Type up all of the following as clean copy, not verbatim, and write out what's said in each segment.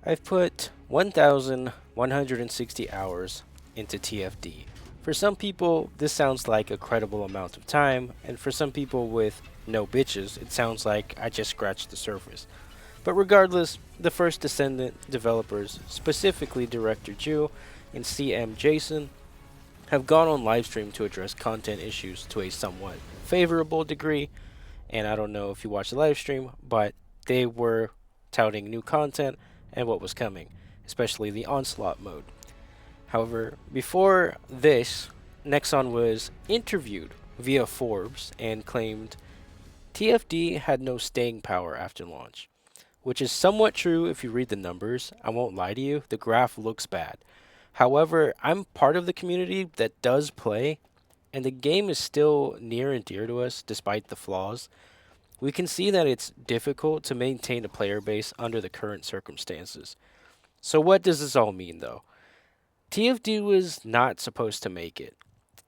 I've put 1,160 hours into TFD. For some people, this sounds like a credible amount of time, and for some people with no bitches, it sounds like I just scratched the surface. But regardless, the First Descendant developers, specifically Director Jew and CM Jason, have gone on livestream to address content issues to a somewhat favorable degree. And I don't know if you watched the livestream, but they were touting new content and what was coming, especially the Onslaught mode. However, before this, Nexon was interviewed via Forbes and claimed TFD had no staying power after launch, which is somewhat true if you read the numbers. I won't lie to you, the graph looks bad. However, I'm part of the community that does play, and the game is still near and dear to us despite the flaws. We can see that it's difficult to maintain a player base under the current circumstances. So, what does this all mean though? TFD was not supposed to make it.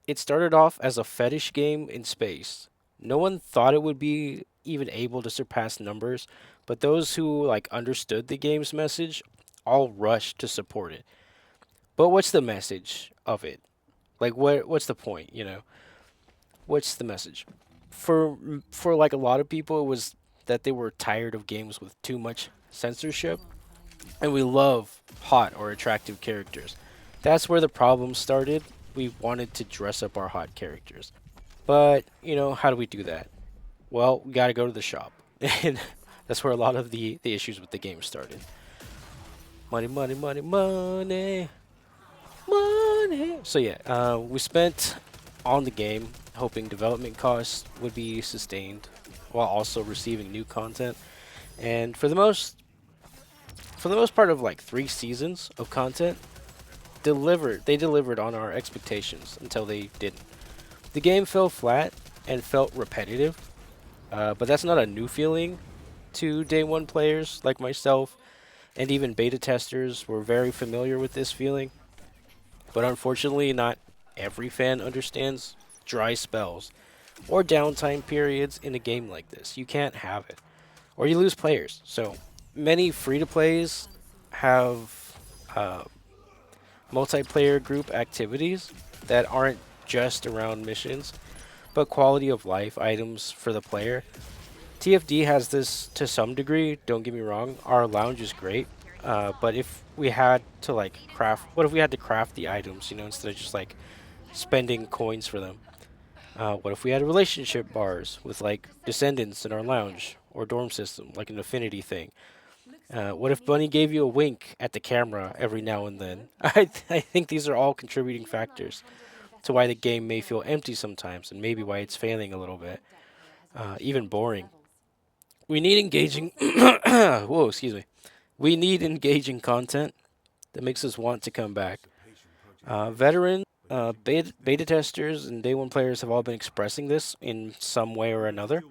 It started off as a fetish game in space. No one thought it would be even able to surpass numbers, but those who understood the game's message all rushed to support it. But what's the message of it? What's the point, you know? What's the message? For a lot of people it was that they were tired of games with too much censorship, and we love hot or attractive characters. That's where the problem started. We wanted to dress up our hot characters. But, how do we do that? Well, we got to go to the shop. And that's where a lot of the issues with the game started. Money, money, money, money, money. So, yeah, we spent on the game hoping development costs would be sustained while also receiving new content. And for the most part of 3 seasons of content, they delivered on our expectations until they didn't. The game fell flat and felt repetitive, but that's not a new feeling to day one players like myself, and even beta testers were very familiar with this feeling. But unfortunately, not every fan understands dry spells or downtime periods in a game like this. You can't have it, or you lose players. So many free to plays have uh, multiplayer group activities that aren't just around missions, but quality of life items for the player. TFD has this to some degree, don't get me wrong. Our lounge is great. But if we had to craft, what if we had to craft the items, instead of just spending coins for them? What if we had relationship bars with descendants in our lounge or dorm system, like an affinity thing? What if Bunny gave you a wink at the camera every now and then? I think these are all contributing factors to why the game may feel empty sometimes, and maybe why it's failing a little bit, even boring. We need engaging. Whoa, excuse me. We need engaging content that makes us want to come back. Veteran beta testers and day one players have all been expressing this in some way or another.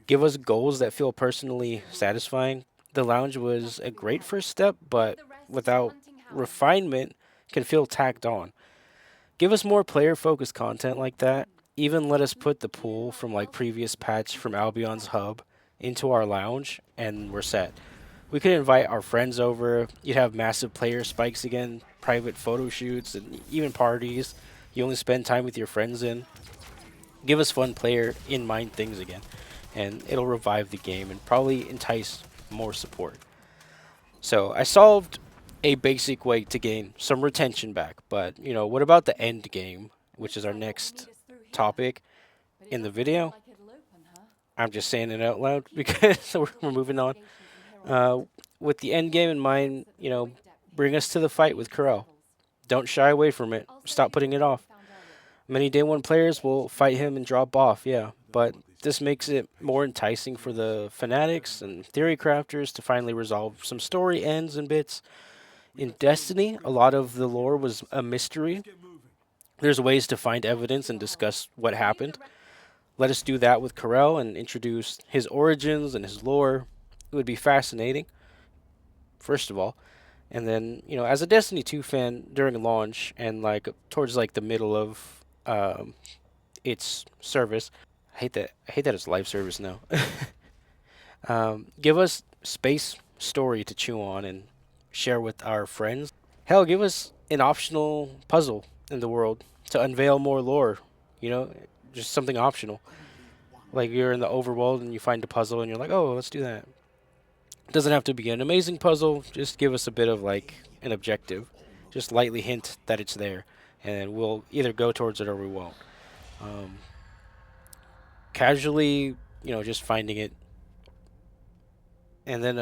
Give us goals that feel personally satisfying. The lounge was a great first step, but without refinement, can feel tacked on. Give us more player focused content like that. Even let us put the pool from previous patch from Albion's hub into our lounge, and we're set. We could invite our friends over. You'd have massive player spikes again, private photo shoots, and even parties you only spend time with your friends in. Give us fun player in mind things again, and it'll revive the game and probably entice more support. So I solved a basic way to gain some retention back, but what about the end game, which is our next topic in the video? I'm just saying it out loud because we're moving on. Uh, with the end game in mind, bring us to the fight with Corel. Don't shy away from it. Stop putting it off. Many day one players will fight him and drop off, yeah, but this makes it more enticing for the fanatics and theory crafters to finally resolve some story ends and bits. In Destiny, a lot of the lore was a mystery. There's ways to find evidence and discuss what happened. Let us do that with Corel and introduce his origins and his lore. It would be fascinating, first of all. And then, as a Destiny 2 fan during launch and towards the middle of its service, I hate that it's live service now. Give us space story to chew on and share with our friends. Hell, give us an optional puzzle in the world to unveil more lore. You know, just something optional. Like you're in the overworld and you find a puzzle and you're like, oh, let's do that. It doesn't have to be an amazing puzzle. Just give us a bit of like an objective. Just lightly hint that it's there, and we'll either go towards it or we won't. Um, Casually, just finding it, and then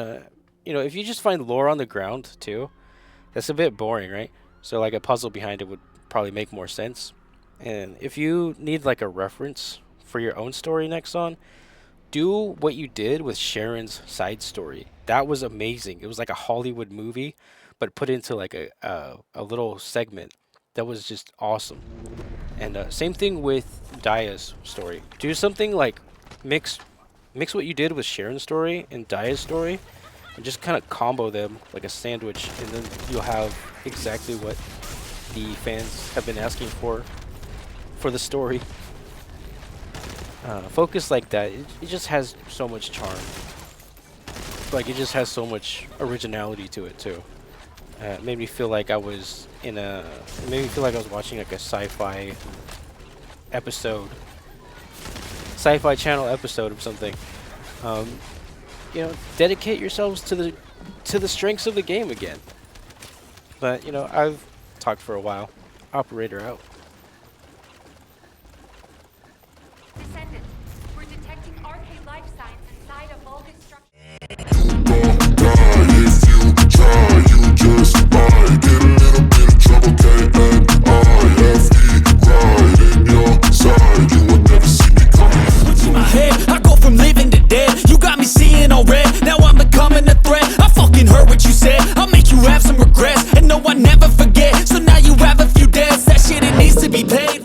if you just find lore on the ground too, that's a bit boring, right? So like a puzzle behind it would probably make more sense. And if you need like a reference for your own story, Nexon, do what you did with Sharon's side story. That was amazing. It was like a Hollywood movie, but put into like a little segment. That was just awesome. And same thing with Daya's story. Do something like mix what you did with Sharon's story and Daya's story, and just kind of combo them like a sandwich, and then you'll have exactly what the fans have been asking for the story. Focus like that, it just has so much charm. Like it just has so much originality to it too. It made me feel like I was in a. It made me feel like I was watching like a sci-fi episode, sci-fi channel episode of something. Dedicate yourselves to the strengths of the game again. But I've talked for a while. Operator out. Descendant, we're detecting arcane life signs inside a Vulcan structure. If you try, you just might get a little bit of trouble. K-N-I-F-E, right in your side. You will never see me coming. In my head, I go from living to dead. You got me seeing all red. Now I'm becoming a threat. I fucking heard what you said. I'll make you have some regrets. And no, I never forget. So now you have a few debts. That shit, it needs to be paid.